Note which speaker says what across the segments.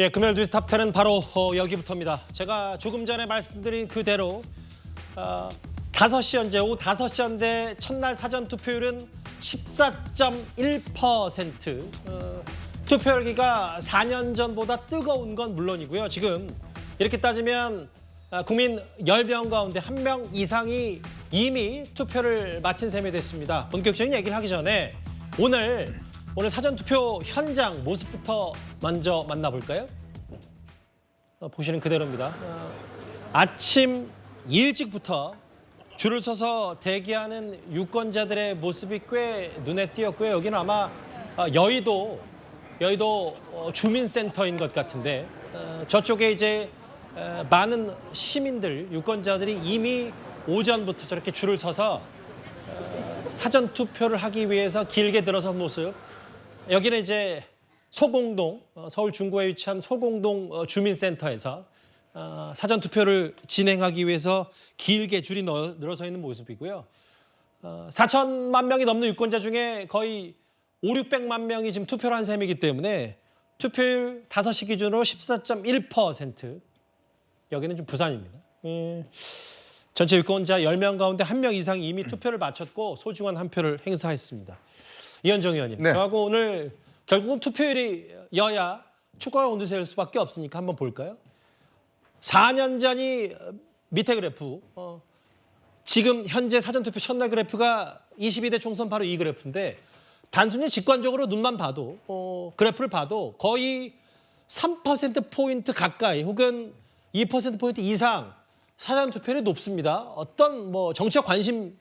Speaker 1: 예, 금요일 뉴스 탑10은 바로 여기부터입니다. 제가 조금 전에 말씀드린 그대로 5시 현재 오후 5시 현재 첫날 사전 투표율은 14.1%. 투표열기가 4년 전보다 뜨거운 건 물론이고요. 지금 이렇게 따지면 국민 10명 가운데 1명 이상이 이미 투표를 마친 셈이 됐습니다. 본격적인 얘기를 하기 전에 오늘 사전투표 현장 모습부터 먼저 만나볼까요? 보시는 그대로입니다. 아침 일찍부터 줄을 서서 대기하는 유권자들의 모습이 꽤 눈에 띄었고요. 여기는 아마 여의도 주민센터인 것 같은데 저쪽에 이제 많은 시민들, 유권자들이 이미 오전부터 저렇게 줄을 서서 사전투표를 하기 위해서 길게 들어선 모습. 여기는 이제 소공동, 서울 중구에 위치한 소공동 주민센터에서 사전투표를 진행하기 위해서 길게 줄이 늘어서 있는 모습이고요. 4천만 명이 넘는 유권자 중에 거의 500~600만 명이 지금 투표를 한 셈이기 때문에 투표율 5시 기준으로 14.1%. 여기는 좀 부산입니다. 전체 유권자 10명 가운데 1명 이상이 이미 투표를 마쳤고 소중한 한 표를 행사했습니다. 이현정 의원님,
Speaker 2: 네.
Speaker 1: 저하고 오늘 결국은 투표율이 여야 축구가 곤두세울 수밖에 없으니까 한번 볼까요? 4년 전이 밑에 그래프, 지금 현재 사전투표 첫날 그래프가 22대 총선 바로 이 그래프인데 단순히 직관적으로 눈만 봐도 그래프를 봐도 거의 3%포인트 가까이 혹은 2%포인트 이상 사전투표율이 높습니다. 어떤 정치적 관심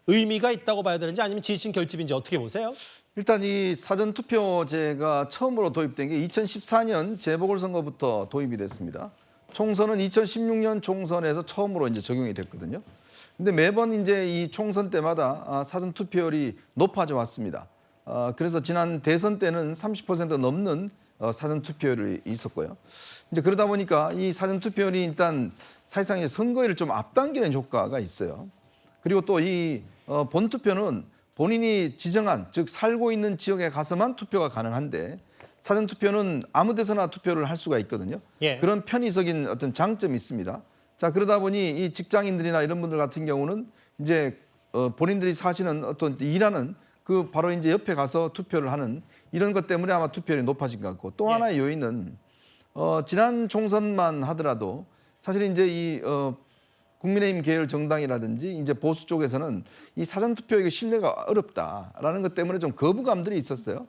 Speaker 1: 의미가 있다고 봐야 되는지 아니면 지지층 결집인지 어떻게 보세요?
Speaker 2: 일단 이 사전투표제가 처음으로 도입된 게 2014년 재보궐선거부터 도입이 됐습니다. 총선은 2016년 총선에서 처음으로 이제 적용이 됐거든요. 근데 매번 이제 이 총선 때마다 사전투표율이 높아져 왔습니다. 그래서 지난 대선 때는 30% 넘는 사전투표율이 있었고요. 이제 그러다 보니까 이 사전투표율이 일단 사실상 이제 선거일을 좀 앞당기는 효과가 있어요. 그리고 또 이 본투표는 본인이 지정한, 즉 살고 있는 지역에 가서만 투표가 가능한데 사전투표는 아무 데서나 투표를 할 수가 있거든요.
Speaker 1: 예.
Speaker 2: 그런 편의적인 어떤 장점이 있습니다. 자, 그러다 보니 이 직장인들이나 이런 분들 같은 경우는 이제 본인들이 사시는 어떤 일하는 그 바로 이제 옆에 가서 투표를 하는 이런 것 때문에 아마 투표율이 높아진 것 같고 또 하나의 요인은 지난 총선만 하더라도 사실 이제 이 국민의힘 계열 정당이라든지 이제 보수 쪽에서는 이 사전투표의 신뢰가 어렵다라는 것 때문에 좀 거부감들이 있었어요.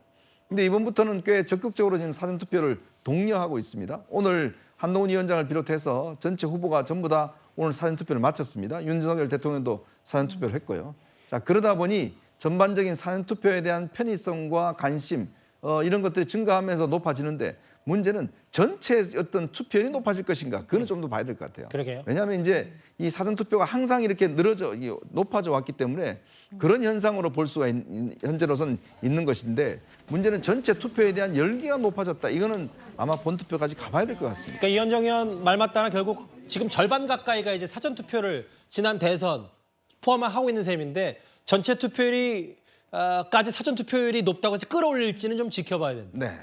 Speaker 2: 근데 이번부터는 꽤 적극적으로 지금 사전투표를 독려하고 있습니다. 오늘 한동훈 위원장을 비롯해서 전체 후보가 전부 다 오늘 사전투표를 마쳤습니다. 윤석열 대통령도 사전투표를 했고요. 자, 그러다 보니 전반적인 사전투표에 대한 편의성과 관심 이런 것들이 증가하면서 높아지는데 문제는 전체 어떤 투표율이 높아질 것인가? 그거는 좀 더 봐야 될 것 같아요.
Speaker 1: 그러게요.
Speaker 2: 왜냐하면 이제 이 사전투표가 항상 이렇게 높아져 왔기 때문에 그런 현상으로 볼 수가 현재로서는 있는 것인데 문제는 전체 투표에 대한 열기가 높아졌다. 이거는 아마 본투표까지 가봐야 될 것 같습니다.
Speaker 1: 그러니까 이현정 의원 말 맞다나 결국 지금 절반 가까이가 이제 사전투표를 지난 대선 포함하고 있는 셈인데 전체 투표율이 까지 사전투표율이 높다고 해서 끌어올릴지는 좀 지켜봐야 됩니다.
Speaker 2: 네.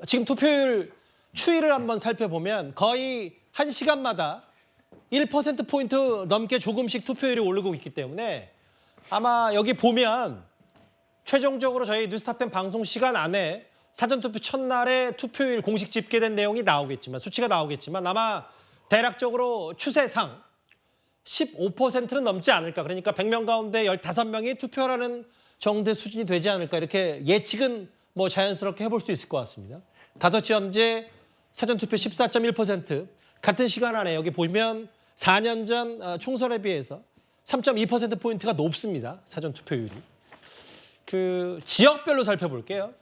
Speaker 1: 지금 투표율 추이를 한번 살펴보면 거의 1시간마다 1%포인트 넘게 조금씩 투표율이 오르고 있기 때문에 아마 여기 보면 최종적으로 저희 뉴스탑10 방송 시간 안에 사전투표 첫날에 투표율 공식 집계된 내용이 나오겠지만 수치가 나오겠지만 아마 대략적으로 추세상 15%는 넘지 않을까. 그러니까 100명 가운데 15명이 투표하라는 정도의 수준이 되지 않을까. 이렇게 예측은 자연스럽게 해볼 수 있을 것 같습니다. 5시 현재 사전투표 14.1%. 같은 시간 안에 여기 보면 4년 전 총선에 비해서 3.2%포인트가 높습니다. 사전투표율이. 지역별로 살펴볼게요.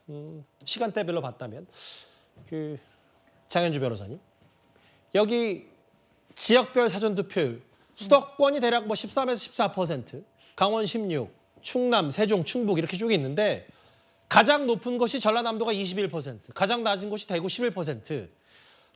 Speaker 1: 시간대별로 봤다면. 장현주 변호사님. 여기 지역별 사전투표율. 수도권이 대략 13에서 14%, 강원 16, 충남, 세종, 충북 이렇게 쭉 있는데 가장 높은 곳이 전라남도가 21%, 가장 낮은 곳이 대구 11%.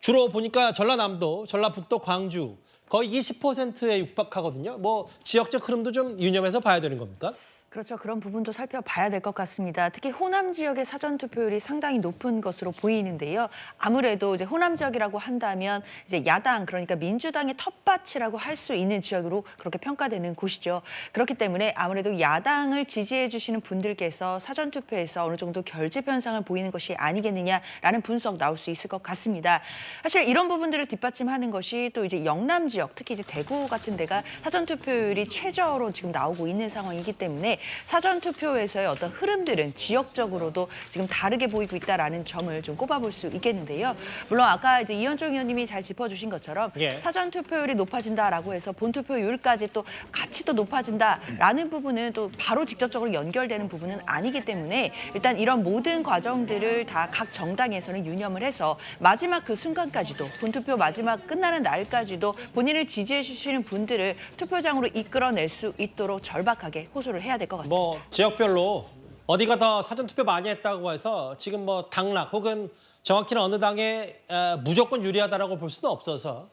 Speaker 1: 주로 보니까 전라남도, 전라북도, 광주 거의 20%에 육박하거든요. 지역적 흐름도 좀 유념해서 봐야 되는 겁니까?
Speaker 3: 그렇죠. 그런 부분도 살펴봐야 될 것 같습니다. 특히 호남 지역의 사전 투표율이 상당히 높은 것으로 보이는데요. 아무래도 이제 호남 지역이라고 한다면 이제 야당, 그러니까 민주당의 텃밭이라고 할 수 있는 지역으로 그렇게 평가되는 곳이죠. 그렇기 때문에 아무래도 야당을 지지해 주시는 분들께서 사전 투표에서 어느 정도 결집 현상을 보이는 것이 아니겠느냐라는 분석 나올 수 있을 것 같습니다. 사실 이런 부분들을 뒷받침하는 것이 또 이제 영남 지역, 특히 이제 대구 같은 데가 사전 투표율이 최저로 지금 나오고 있는 상황이기 때문에 사전 투표에서의 어떤 흐름들은 지역적으로도 지금 다르게 보이고 있다라는 점을 좀 꼽아볼 수 있겠는데요. 물론 아까 이제 이현종 의원님이 잘 짚어주신 것처럼
Speaker 1: 예.
Speaker 3: 사전 투표율이 높아진다라고 해서 본 투표율까지 또 같이 또 높아진다라는 부분은 또 바로 직접적으로 연결되는 부분은 아니기 때문에 일단 이런 모든 과정들을 다 각 정당에서는 유념을 해서 마지막 그 순간까지도 본 투표 마지막 끝나는 날까지도 본인을 지지해 주시는 분들을 투표장으로 이끌어낼 수 있도록 절박하게 호소를 해야 될 것 같습니다.
Speaker 1: 뭐 지역별로 어디가 더 사전 투표 많이 했다고 해서 지금 뭐 당락 혹은 정확히는 어느 당에 무조건 유리하다라고 볼 수는 없어서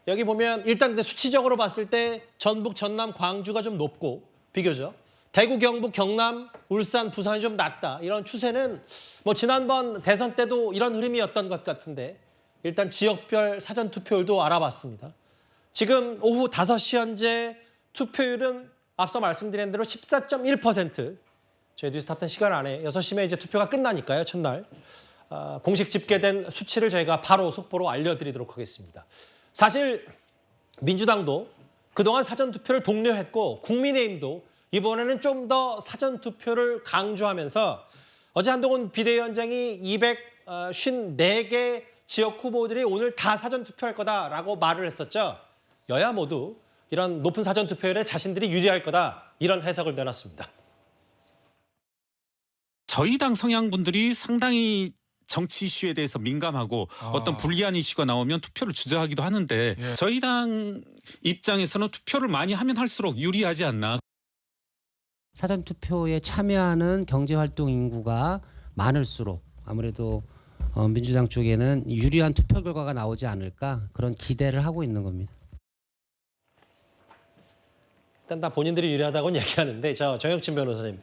Speaker 1: 여기 보면 일단 근데 수치적으로 봤을 때 전북, 전남, 광주가 좀 높고 비교적 대구, 경북, 경남, 울산, 부산이 좀 낮다. 이런 추세는 뭐 지난번 대선 때도 이런 흐름이었던 것 같은데 일단 지역별 사전 투표율도 알아봤습니다. 지금 오후 5시 현재 투표율은 앞서 말씀드린 대로 14.1%. 저희 뉴스탑10 시간 안에 6시면 이제 투표가 끝나니까요, 첫날. 공식 집계된 수치를 저희가 바로 속보로 알려드리도록 하겠습니다. 사실 민주당도 그동안 사전투표를 독려했고 국민의힘도 이번에는 좀 더 사전투표를 강조하면서 어제 한동훈 비대위원장이 254개 지역 후보들이 오늘 다 사전투표할 거다라고 말을 했었죠. 여야 모두 이런 높은 사전투표율에 자신들이 유리할 거다 이런 해석을 내놨습니다.
Speaker 4: 저희 당 성향 분들이 상당히 정치 이슈에 대해서 민감하고 어떤 불리한 이슈가 나오면 투표를 주저하기도 하는데 저희 당 입장에서는 투표를 많이 하면 할수록 유리하지 않나.
Speaker 5: 사전투표에 참여하는 경제활동 인구가 많을수록 아무래도 민주당 쪽에는 유리한 투표 결과가 나오지 않을까 그런 기대를 하고 있는 겁니다.
Speaker 1: 일단 다 본인들이 유리하다고는 얘기하는데 정혁진 변호사님.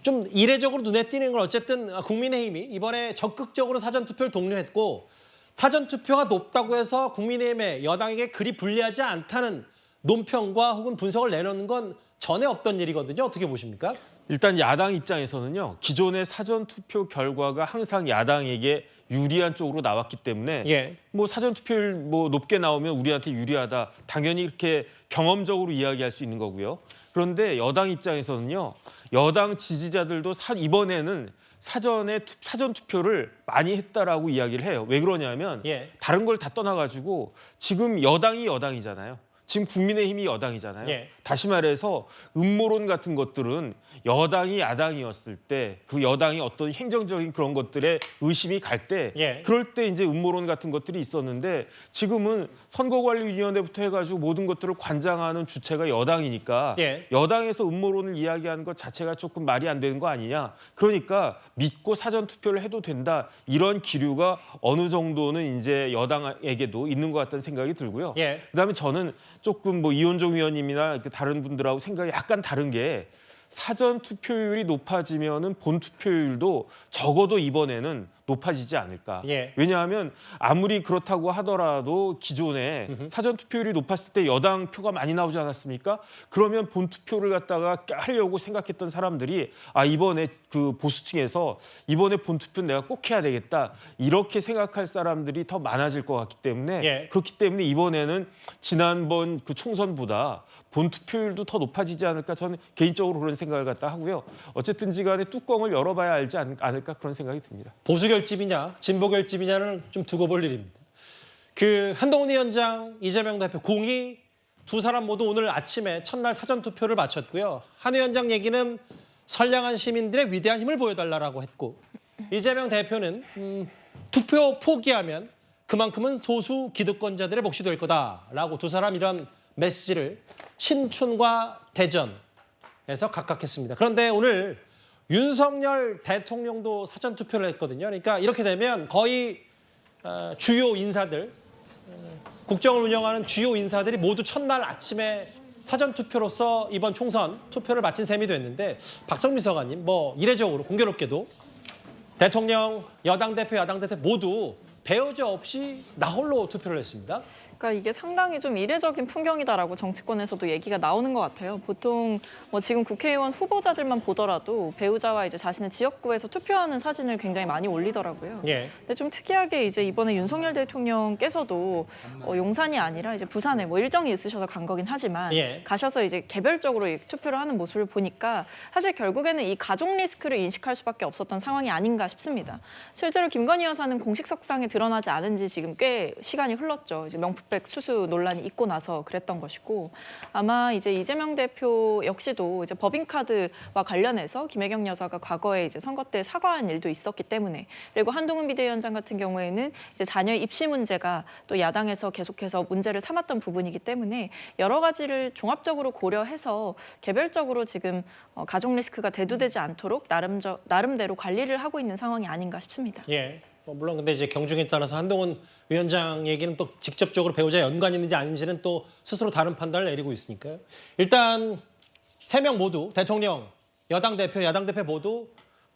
Speaker 1: 좀 이례적으로 눈에 띄는 건 어쨌든 국민의힘이 이번에 적극적으로 사전투표를 독려했고 사전투표가 높다고 해서 국민의힘의 여당에게 그리 불리하지 않다는 논평과 혹은 분석을 내놓는 건 전에 없던 일이거든요. 어떻게 보십니까?
Speaker 6: 일단 야당 입장에서는요. 기존의 사전투표 결과가 항상 야당에게 유리한 쪽으로 나왔기 때문에 뭐 사전투표율 뭐 높게 나오면 우리한테 유리하다. 당연히 이렇게 경험적으로 이야기할 수 있는 거고요. 그런데 여당 입장에서는요. 여당 지지자들도 이번에는 사전투표를 많이 했다라고 이야기를 해요. 왜 그러냐면 다른 걸 다 떠나가지고 지금 여당이 여당이잖아요. 지금 국민의힘이 여당이잖아요. 다시 말해서 음모론 같은 것들은 여당이 야당이었을 때 그 여당이 어떤 행정적인 그런 것들에 의심이 갈 때 그럴 때 이제 음모론 같은 것들이 있었는데 지금은 선거관리위원회부터 해가지고 모든 것들을 관장하는 주체가 여당이니까 여당에서 음모론을 이야기하는 것 자체가 조금 말이 안 되는 거 아니냐. 그러니까 믿고 사전투표를 해도 된다. 이런 기류가 어느 정도는 이제 여당에게도 있는 것 같다는 생각이 들고요. 그다음에 저는 조금 뭐 이현종 의원님이나 다른 분들하고 생각이 약간 다른 게 사전 투표율이 높아지면은 본 투표율도 적어도 이번에는 높아지지 않을까. 왜냐하면 아무리 그렇다고 하더라도 기존에 사전 투표율이 높았을 때 여당 표가 많이 나오지 않았습니까? 그러면 본 투표를 갖다가 하려고 생각했던 사람들이 이번에 그 보수층에서 이번에 본 투표는 내가 꼭 해야 되겠다. 이렇게 생각할 사람들이 더 많아질 것 같기 때문에 그렇기 때문에 이번에는 지난번 그 총선보다 본 투표율도 더 높아지지 않을까 저는 개인적으로 그런 생각을 갖다 하고요. 어쨌든지 간에 뚜껑을 열어봐야 알지 않을까 그런 생각이 듭니다.
Speaker 1: 보수 결집이냐 진보 결집이냐는 좀 두고 볼 일입니다. 그 한동훈 위원장, 이재명 대표 공이 두 사람 모두 오늘 아침에 첫날 사전투표를 마쳤고요. 한 위원장 얘기는 선량한 시민들의 위대한 힘을 보여달라고 했고 이재명 대표는 투표 포기하면 그만큼은 소수 기득권자들의 몫이 될 거다라고 두 사람 이런 메시지를 신촌과 대전에서 각각 했습니다. 그런데 오늘 윤석열 대통령도 사전투표를 했거든요. 그러니까 이렇게 되면 거의 주요 인사들, 국정을 운영하는 주요 인사들이 모두 첫날 아침에 사전 투표로서 이번 총선 투표를 마친 셈이 됐는데 박성민 서가님 뭐 이례적으로 공교롭게도 대통령, 야당 대표 모두 배우자 없이 나홀로 투표를 했습니다.
Speaker 7: 그러니까 이게 상당히 좀 이례적인 풍경이다라고 정치권에서도 얘기가 나오는 것 같아요. 보통 뭐 지금 국회의원 후보자들만 보더라도 배우자와 이제 자신의 지역구에서 투표하는 사진을 굉장히 많이 올리더라고요.
Speaker 1: 예.
Speaker 7: 근데 좀 특이하게 이제 이번에 윤석열 대통령께서도 용산이 아니라 이제 부산에 뭐 일정이 있으셔서 간 거긴 하지만
Speaker 1: 예.
Speaker 7: 가셔서 이제 개별적으로 이 투표를 하는 모습을 보니까 사실 결국에는 이 가족 리스크를 인식할 수밖에 없었던 상황이 아닌가 싶습니다. 실제로 김건희 여사는 공식 석상에 드러나지 않은 지 지금 꽤 시간이 흘렀죠. 이제 명품백 수수 논란이 있고 나서 그랬던 것이고 아마 이제 이재명 대표 역시도 이제 법인카드와 관련해서 김혜경 여사가 과거에 이제 선거 때 사과한 일도 있었기 때문에 그리고 한동훈 비대위원장 같은 경우에는 이제 자녀 입시 문제가 또 야당에서 계속해서 문제를 삼았던 부분이기 때문에 여러 가지를 종합적으로 고려해서 개별적으로 지금 가족 리스크가 대두되지 않도록 나름대로 관리를 하고 있는 상황이 아닌가 싶습니다.
Speaker 1: 예. 물론 근데 이제 경중에 따라서 한동훈 위원장 얘기는 또 직접적으로 배우자 연관이 있는지 아닌지는 또 스스로 다른 판단을 내리고 있으니까요. 일단 3명 모두 대통령, 야당 대표 모두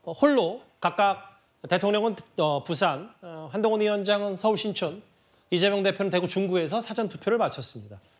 Speaker 1: 홀로 각각 대통령은 부산, 한동훈 위원장은 서울 신촌, 이재명 대표는 대구 중구에서 사전 투표를 마쳤습니다.